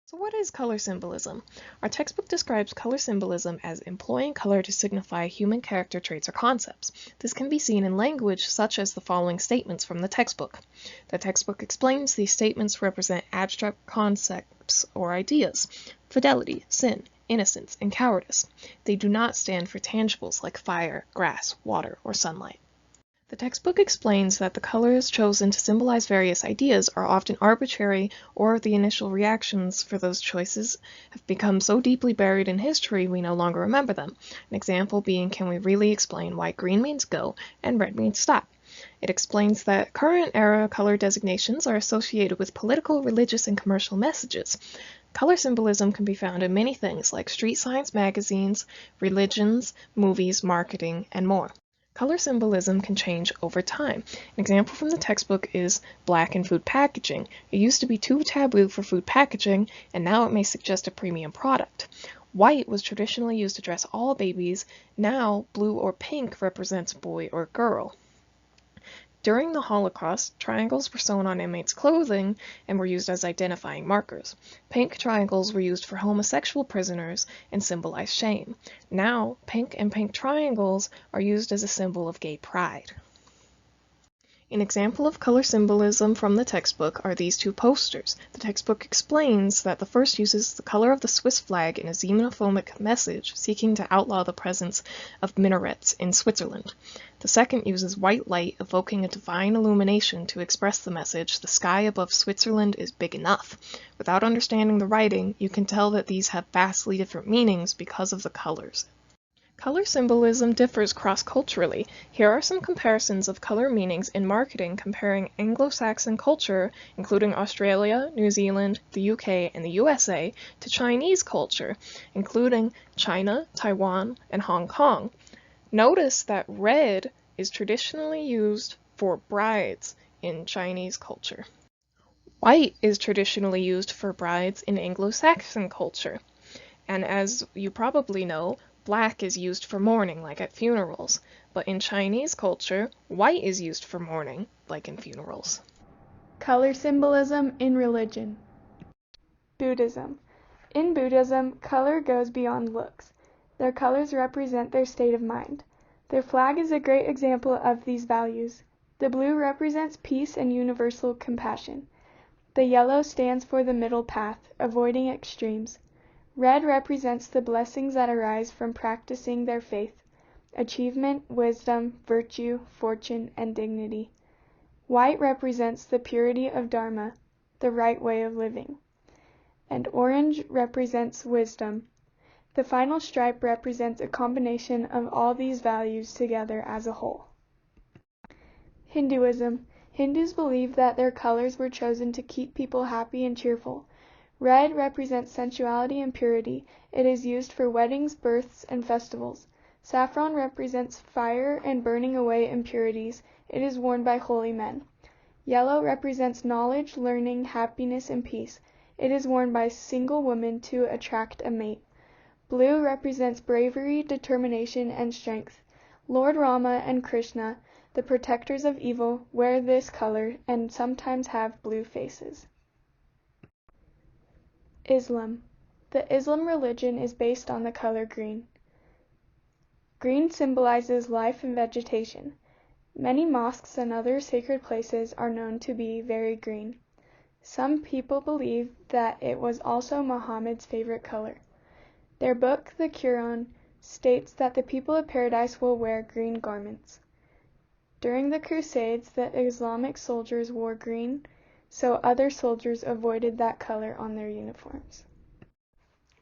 So what is color symbolism? Our textbook describes color symbolism as employing color to signify human character traits or concepts. This can be seen in language such as the following statements from the textbook. The textbook explains these statements represent abstract concepts or ideas: fidelity, sin, innocence, and cowardice. They do not stand for tangibles like fire, grass, water, or sunlight. The textbook explains that the colors chosen to symbolize various ideas are often arbitrary, or the initial reactions for those choices have become so deeply buried in history we no longer remember them. An example being, can we really explain why green means go and red means stop? It explains that current era color designations are associated with political, religious, and commercial messages. Color symbolism can be found in many things like street signs, magazines, religions, movies, marketing, and more. Color symbolism can change over time. An example from the textbook is black in food packaging. It used to be too taboo for food packaging, and now it may suggest a premium product. White was traditionally used to dress all babies. Now, blue or pink represents boy or girl. During the Holocaust, triangles were sewn on inmates' clothing and were used as identifying markers. Pink triangles were used for homosexual prisoners and symbolized shame. Now, pink and pink triangles are used as a symbol of gay pride. An example of color symbolism from the textbook are these two posters. The textbook explains that the first uses the color of the Swiss flag in a xenophobic message seeking to outlaw the presence of minarets in Switzerland. The second uses white light evoking a divine illumination to express the message, "The sky above Switzerland is big enough." Without understanding the writing, you can tell that these have vastly different meanings because of the colors. Color symbolism differs cross-culturally. Here are some comparisons of color meanings in marketing comparing Anglo-Saxon culture, including Australia, New Zealand, the UK, and the USA, to Chinese culture, including China, Taiwan, and Hong Kong. Notice that red is traditionally used for brides in Chinese culture. White is traditionally used for brides in Anglo-Saxon culture. And as you probably know, black is used for mourning, like at funerals. But in Chinese culture, white is used for mourning, like in funerals. Color symbolism in religion. Buddhism. In Buddhism, color goes beyond looks. Their colors represent their state of mind. Their flag is a great example of these values. The blue represents peace and universal compassion. The yellow stands for the middle path, avoiding extremes. Red represents the blessings that arise from practicing their faith: achievement, wisdom, virtue, fortune, and dignity. White represents the purity of Dharma, the right way of living. And orange represents wisdom. The final stripe represents a combination of all these values together as a whole. Hinduism. Hindus believe that their colors were chosen to keep people happy and cheerful. Red represents sensuality and purity. It is used for weddings, births, and festivals. Saffron represents fire and burning away impurities. It is worn by holy men. Yellow represents knowledge, learning, happiness, and peace. It is worn by single women to attract a mate. Blue represents bravery, determination, and strength. Lord Rama and Krishna, the protectors of evil, wear this color and sometimes have blue faces. Islam. The Islam religion is based on the color green. Green symbolizes life and vegetation. Many mosques and other sacred places are known to be very green. Some people believe that it was also Muhammad's favorite color. Their book, the Quran, states that the people of paradise will wear green garments. During the Crusades, the Islamic soldiers wore green, so other soldiers avoided that color on their uniforms.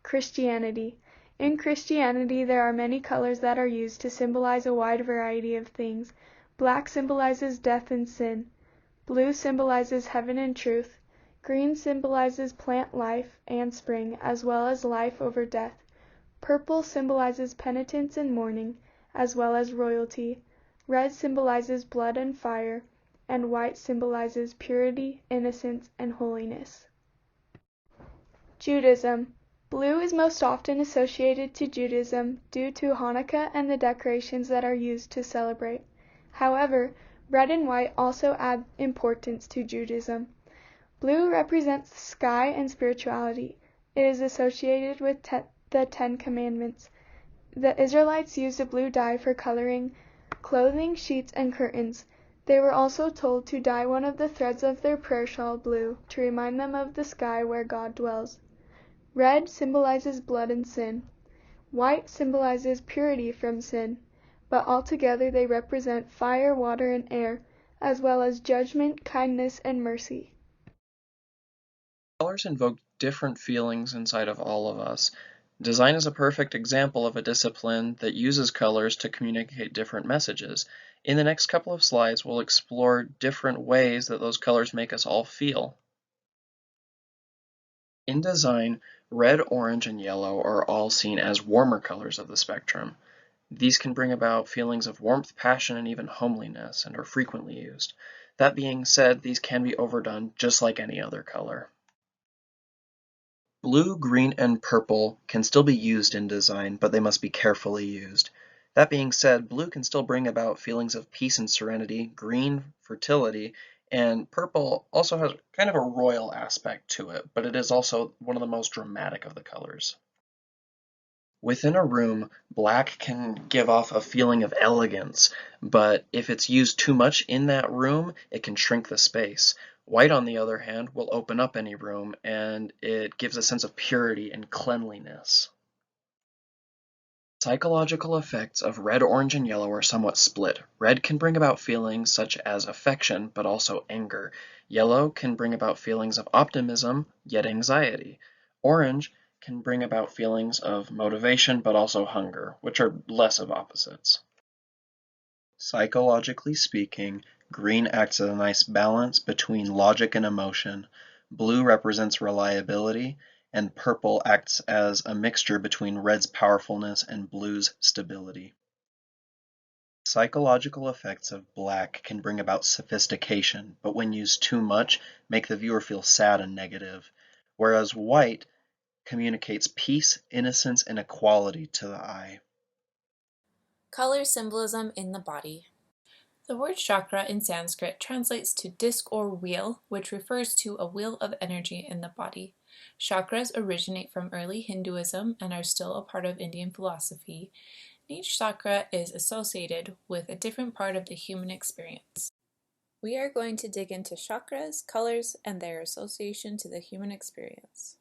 Christianity. In Christianity, there are many colors that are used to symbolize a wide variety of things. Black symbolizes death and sin. Blue symbolizes heaven and truth. Green symbolizes plant life and spring, as well as life over death. Purple symbolizes penitence and mourning, as well as royalty. Red symbolizes blood and fire, and white symbolizes purity, innocence, and holiness. Judaism. Blue is most often associated to Judaism due to Hanukkah and the decorations that are used to celebrate. However, red and white also add importance to Judaism. Blue represents the sky and spirituality. It is associated with the Ten Commandments. The Israelites used a blue dye for coloring clothing, sheets, and curtains. They were also told to dye one of the threads of their prayer shawl blue to remind them of the sky where God dwells. Red symbolizes blood and sin. White symbolizes purity from sin, but altogether they represent fire, water, and air, as well as judgment, kindness, and mercy. Colors invoke different feelings inside of all of us. Design is a perfect example of a discipline that uses colors to communicate different messages. In the next couple of slides, we'll explore different ways that those colors make us all feel. In design, red, orange, and yellow are all seen as warmer colors of the spectrum. These can bring about feelings of warmth, passion, and even homeliness, and are frequently used. That being said, these can be overdone just like any other color. Blue, green, and purple can still be used in design, but they must be carefully used. That being said, blue can still bring about feelings of peace and serenity, green, fertility, and purple also has kind of a royal aspect to it, but it is also one of the most dramatic of the colors. Within a room, black can give off a feeling of elegance, but if it's used too much in that room, it can shrink the space. White, on the other hand, will open up any room, and it gives a sense of purity and cleanliness. Psychological effects of red, orange, and yellow are somewhat split. Red can bring about feelings such as affection, but also anger. Yellow can bring about feelings of optimism, yet anxiety. Orange can bring about feelings of motivation, but also hunger, which are less of opposites. Psychologically speaking, green acts as a nice balance between logic and emotion, blue represents reliability, and purple acts as a mixture between red's powerfulness and blue's stability. Psychological effects of black can bring about sophistication, but when used too much, make the viewer feel sad and negative, whereas white communicates peace, innocence, and equality to the eye. Color symbolism in the body. The word chakra in Sanskrit translates to disc or wheel, which refers to a wheel of energy in the body. Chakras originate from early Hinduism and are still a part of Indian philosophy. Each chakra is associated with a different part of the human experience. We are going to dig into chakras, colors, and their association to the human experience.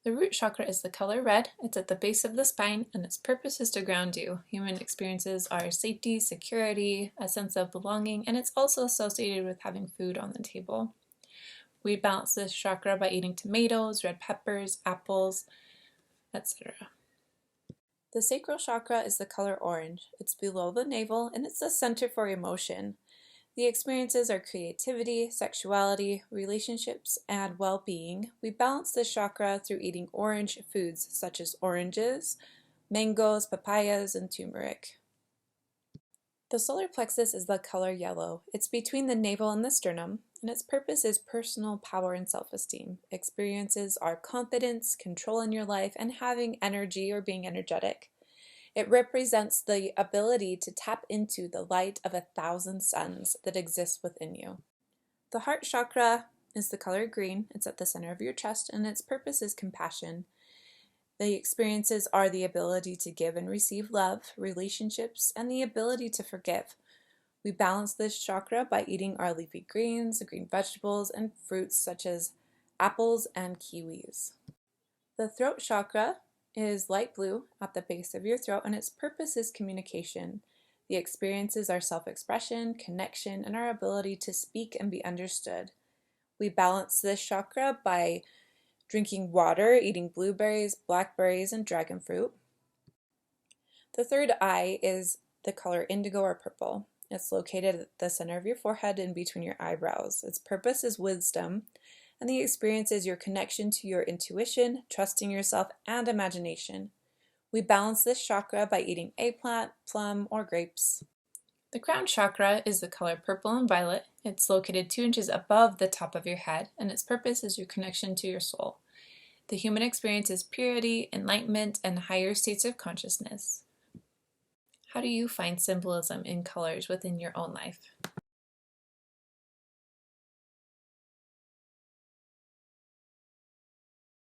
The root chakra is the color red. It's at the base of the spine, and its purpose is to ground you. Human experiences are safety, security, a sense of belonging, and it's also associated with having food on the table. We balance this chakra by eating tomatoes, red peppers, apples, etc. The sacral chakra is the color orange. It's below the navel, and it's the center for emotion. The experiences are creativity, sexuality, relationships, and well-being. We balance this chakra through eating orange foods such as oranges, mangoes, papayas, and turmeric. The solar plexus is the color yellow. It's between the navel and the sternum, and its purpose is personal power and self-esteem. Experiences are confidence, control in your life, and having energy or being energetic. It represents the ability to tap into the light of 1,000 suns that exists within you. The heart chakra is the color green. It's at the center of your chest, and its purpose is compassion. The experiences are the ability to give and receive love, relationships, and the ability to forgive. We balance this chakra by eating our leafy greens, green vegetables, and fruits such as apples and kiwis. The throat chakra is light blue at the base of your throat, and its purpose is communication. The experiences are self-expression, connection, and our ability to speak and be understood. We balance this chakra by drinking water, eating blueberries, blackberries, and dragon fruit. The third eye is the color indigo or purple. It's located at the center of your forehead and between your eyebrows. Its purpose is wisdom, and the experience is your connection to your intuition, trusting yourself, and imagination. We balance this chakra by eating eggplant, plum, or grapes. The crown chakra is the color purple and violet. It's located 2 inches above the top of your head, and its purpose is your connection to your soul. The human experience is purity, enlightenment, and higher states of consciousness. How do you find symbolism in colors within your own life?